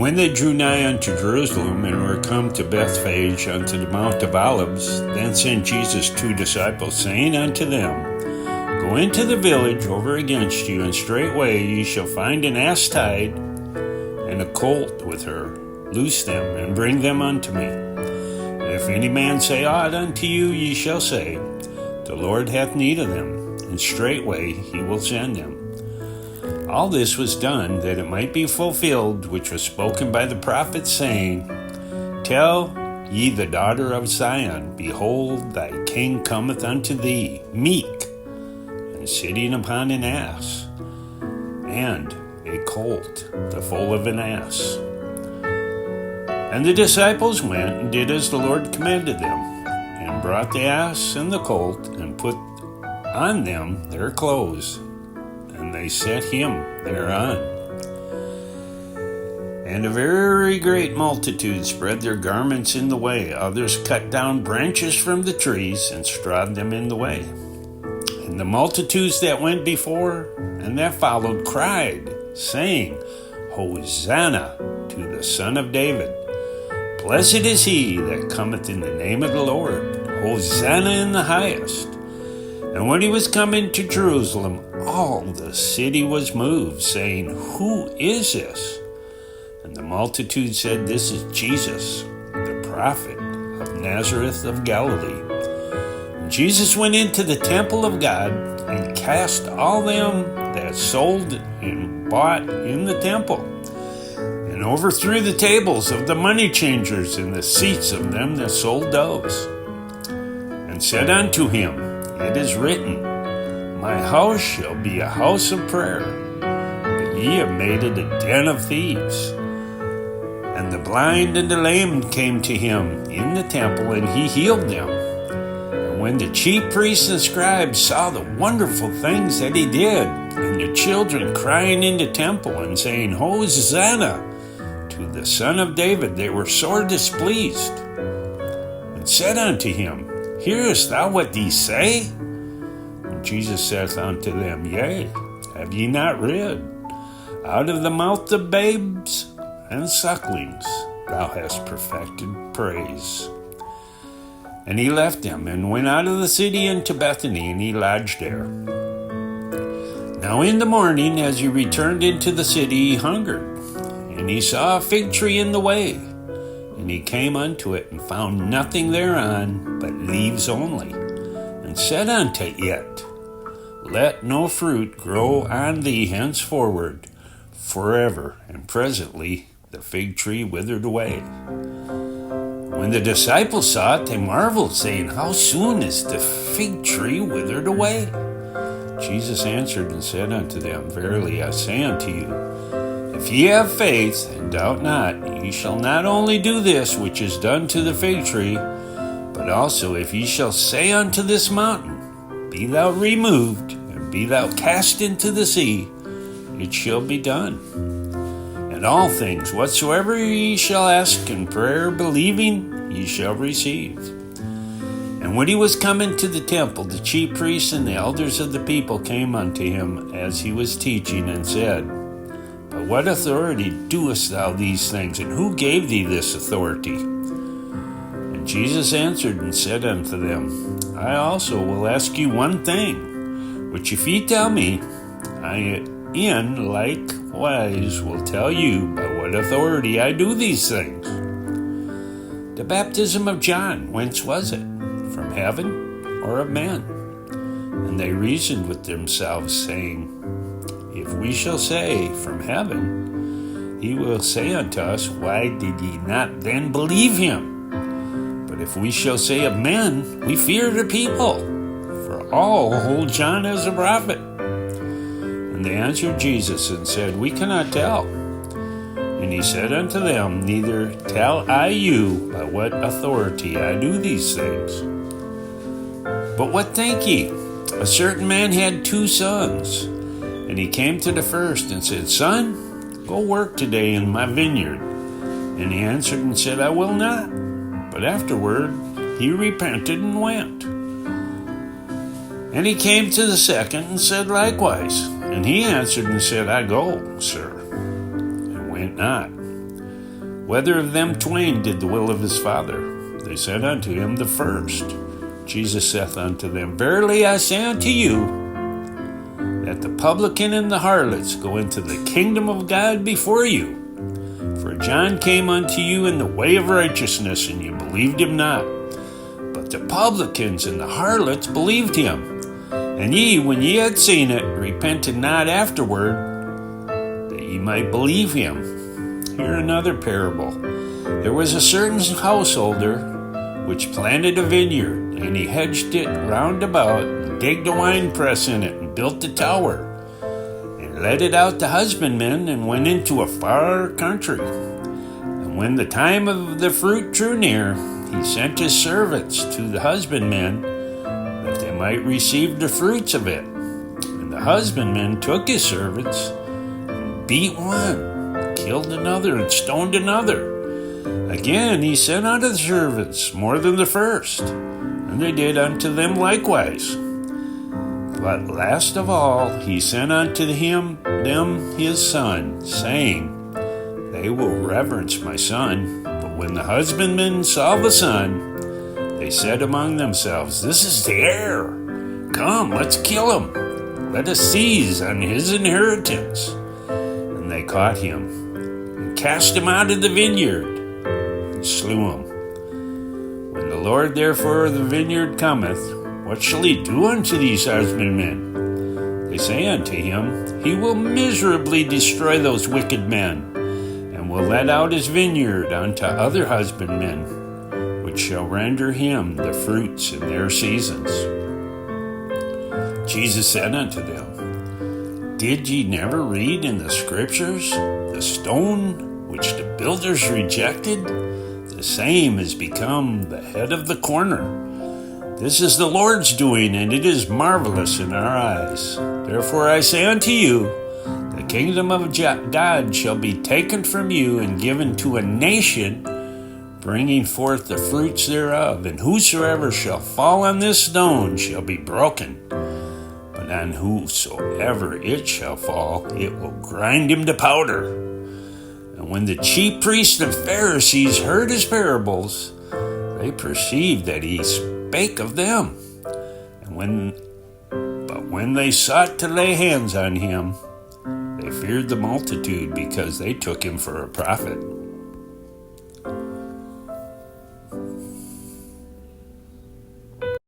when they drew nigh unto Jerusalem, and were come to Bethphage unto the Mount of Olives, then sent Jesus 2 disciples, saying unto them, Go into the village over against you, and straightway ye shall find an ass tied, and a colt with her. Loose them, and bring them unto me. And if any man say aught unto you, ye shall say, The Lord hath need of them, and straightway he will send them. All this was done, that it might be fulfilled, which was spoken by the prophet, saying, Tell ye the daughter of Zion, Behold, thy king cometh unto thee, meek, and sitting upon an ass, and a colt, the foal of an ass. And the disciples went and did as the Lord commanded them, and brought the ass and the colt, and put on them their clothes, and they set him thereon. And a very great multitude spread their garments in the way. Others cut down branches from the trees, and strawed them in the way. And the multitudes that went before and that followed cried, saying, Hosanna to the Son of David. Blessed is he that cometh in the name of the Lord. Hosanna in the highest. And when he was come into Jerusalem, all the city was moved, saying, Who is this? And the multitude said, This is Jesus, the prophet of Nazareth of Galilee. And Jesus went into the temple of God, and cast all them that sold and bought in the temple, and overthrew the tables of the money changers and the seats of them that sold doves, and said unto him, It is written, My house shall be a house of prayer, but ye have made it a den of thieves. And the blind and the lame came to him in the temple, and he healed them. And when the chief priests and scribes saw the wonderful things that he did, and the children crying in the temple and saying, Hosanna to the Son of David, they were sore displeased, and said unto him, Hearest thou what these say? And Jesus saith unto them, Yea, have ye not read, Out of the mouth of babes and sucklings thou hast perfected praise. And he left them, and went out of the city into Bethany, and he lodged there. Now in the morning, as he returned into the city, he hungered. And he saw a fig tree in the way, and he came unto it, and found nothing thereon but leaves only, and said unto it, Let no fruit grow on thee henceforward forever. And presently the fig tree withered away. When the disciples saw it, they marveled, saying, How soon is the fig tree withered away? Jesus answered and said unto them, Verily I say unto you, if ye have faith, and doubt not, ye shall not only do this which is done to the fig tree, but also if ye shall say unto this mountain, Be thou removed, and be thou cast into the sea, it shall be done. And all things whatsoever ye shall ask in prayer, believing, ye shall receive. And when he was come into the temple, the chief priests and the elders of the people came unto him as he was teaching, and said, By what authority doest thou these things, and who gave thee this authority? And Jesus answered and said unto them, I also will ask you one thing, which if ye tell me, I in like wise will tell you by what authority I do these things. The baptism of John, whence was it? From heaven or of men? And they reasoned with themselves, saying, If we shall say, From heaven, he will say unto us, Why did ye not then believe him? But if we shall say of men, we fear the people, for all hold John as a prophet. And they answered Jesus and said, We cannot tell. And he said unto them, Neither tell I you by what authority I do these things. But what think ye? A certain man had 2 sons. And he came to the first and said, Son, go work today in my vineyard. And he answered and said, I will not. But afterward he repented and went. And he came to the second and said likewise. And he answered and said, I go, sir, and went not. whether of them twain did the will of his Father? They said unto him, the first. Jesus saith unto them, verily I say unto you, that the publican and the harlots go into the kingdom of God before you. For John came unto you in the way of righteousness, and you believed him not. But the publicans and the harlots believed him. And ye, when ye had seen it, repented not afterward, that ye might believe him. Hear another parable. There was a certain householder which planted a vineyard, and he hedged it round about, and digged a winepress in it, and built a tower, and let it out to husbandmen, and went into a far country. And when the time of the fruit drew near, he sent his servants to the husbandmen, that they might receive the fruits of it. And the husbandmen took his servants, and beat one, killed another, and stoned another. Again he sent unto the servants more than the first, and they did unto them likewise. But last of all he sent unto them his son, saying, they will reverence my son. But when the husbandmen saw the son, they said among themselves, this is the heir. Come, let's kill him. Let us seize on his inheritance. And they caught him, and cast him out of the vineyard, and slew him. When the Lord therefore of the vineyard cometh, what shall he do unto these husbandmen? They say unto him, he will miserably destroy those wicked men, and will let out his vineyard unto other husbandmen, which shall render him the fruits in their seasons. Jesus said unto them, did ye never read in the scriptures, the stone which the builders rejected, the same is become the head of the corner. This is the Lord's doing, and it is marvelous in our eyes. Therefore I say unto you, the kingdom of God shall be taken from you and given to a nation, bringing forth the fruits thereof. And whosoever shall fall on this stone shall be broken, but on whosoever it shall fall, it will grind him to powder. And when the chief priests and Pharisees heard his parables, they perceived that he spake of them. But when they sought to lay hands on him, they feared the multitude, because they took him for a prophet.